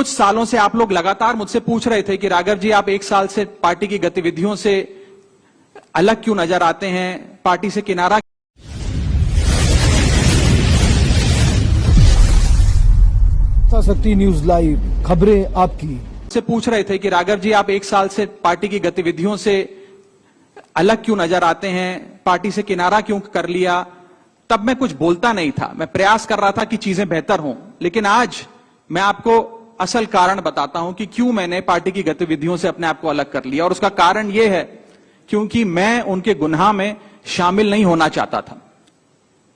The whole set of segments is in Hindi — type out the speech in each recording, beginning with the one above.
कुछ सालों से आप लोग लगातार मुझसे पूछ रहे थे कि राघव जी आप 1 साल से पार्टी की गतिविधियों से अलग क्यों नजर आते हैं, पार्टी से किनारा। शक्ति न्यूज लाइव, खबरें आपकी। से पूछ रहे थे कि राघव जी आप 1 साल से पार्टी की गतिविधियों से अलग क्यों नजर आते हैं, पार्टी से किनारा क्यों कर लिया। तब मैं कुछ बोलता नहीं था, मैं प्रयास कर रहा था कि चीजें बेहतर हों। लेकिन आज मैं आपको असल कारण बताता हूं कि क्यों मैंने पार्टी की गतिविधियों से अपने आप को अलग कर लिया। और उसका कारण यह है क्योंकि मैं उनके गुनाह में शामिल नहीं होना चाहता था।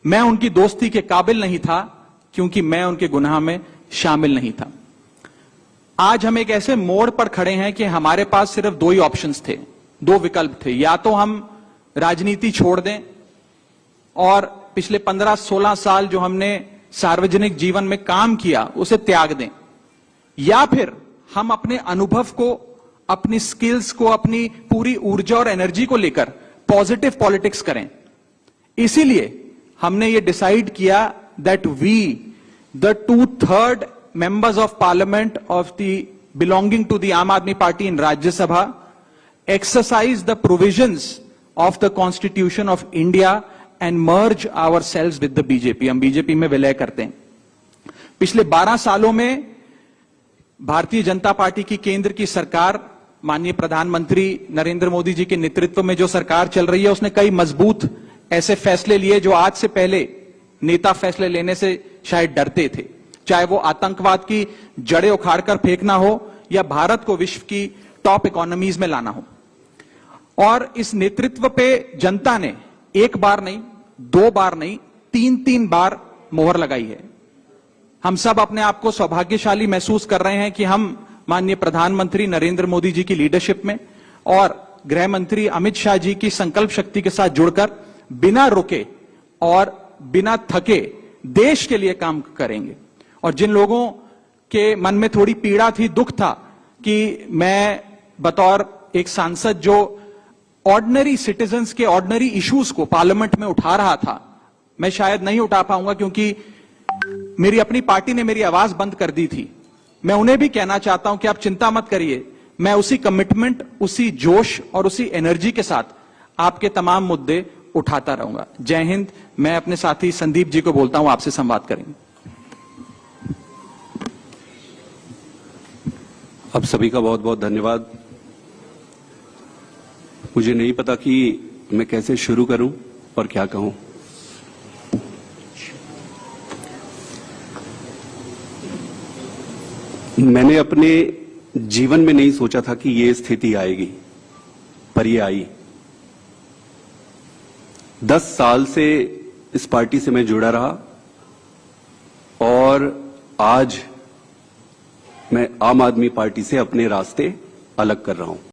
मैं उनकी दोस्ती के काबिल नहीं था क्योंकि मैं उनके गुनाह में शामिल नहीं था। आज हम एक ऐसे मोड़ पर खड़े हैं कि हमारे पास सिर्फ 2 ही ऑप्शंस थे, 2 विकल्प थे। या तो हम राजनीति छोड़ दें और पिछले 15-16 साल जो हमने सार्वजनिक जीवन में काम किया उसे त्याग दें, या फिर हम अपने अनुभव को, अपनी स्किल्स को, अपनी पूरी ऊर्जा और एनर्जी को लेकर पॉजिटिव पॉलिटिक्स करें। इसीलिए हमने ये डिसाइड किया that we the 2/3 members of parliament of the belonging to the Aam Aadmi Party in Rajya Sabha exercise the provisions of the Constitution of India and merge ourselves with the BJP। हम बीजेपी में विलय करते हैं। पिछले 12 सालों में भारतीय जनता पार्टी की केंद्र की सरकार, माननीय प्रधानमंत्री नरेंद्र मोदी जी के नेतृत्व में जो सरकार चल रही है, उसने कई मजबूत ऐसे फैसले लिए जो आज से पहले नेता फैसले लेने से शायद डरते थे। चाहे वो आतंकवाद की जड़ें उखाड़कर फेंकना हो या भारत को विश्व की टॉप इकोनॉमीज में लाना हो। और इस नेतृत्व पे जनता ने 1 बार नहीं, 2 बार नहीं, 3-3 बार मोहर लगाई है। हम सब अपने आप को सौभाग्यशाली महसूस कर रहे हैं कि हम माननीय प्रधानमंत्री नरेंद्र मोदी जी की लीडरशिप में और गृह मंत्री अमित शाह जी की संकल्प शक्ति के साथ जुड़कर बिना रुके और बिना थके देश के लिए काम करेंगे। और जिन लोगों के मन में थोड़ी पीड़ा थी, दुख था कि मैं बतौर एक सांसद जो ऑर्डिनरी सिटीजन्स के ऑर्डिनरी इश्यूज को पार्लियामेंट में उठा रहा था, मैं शायद नहीं उठा पाऊंगा क्योंकि मेरी अपनी पार्टी ने मेरी आवाज बंद कर दी थी। मैं उन्हें भी कहना चाहता हूं कि आप चिंता मत करिए, मैं उसी कमिटमेंट, उसी जोश और उसी एनर्जी के साथ आपके तमाम मुद्दे उठाता रहूंगा। जय हिंद। मैं अपने साथी संदीप जी को बोलता हूं, आपसे संवाद करेंगे। आप सभी का बहुत बहुत धन्यवाद। मुझे नहीं पता कि मैं कैसे शुरू करूं और क्या कहूं। मैंने अपने जीवन में नहीं सोचा था कि ये स्थिति आएगी, पर ये आई। 10 साल से इस पार्टी से मैं जुड़ा रहा और आज मैं आम आदमी पार्टी से अपने रास्ते अलग कर रहा हूं।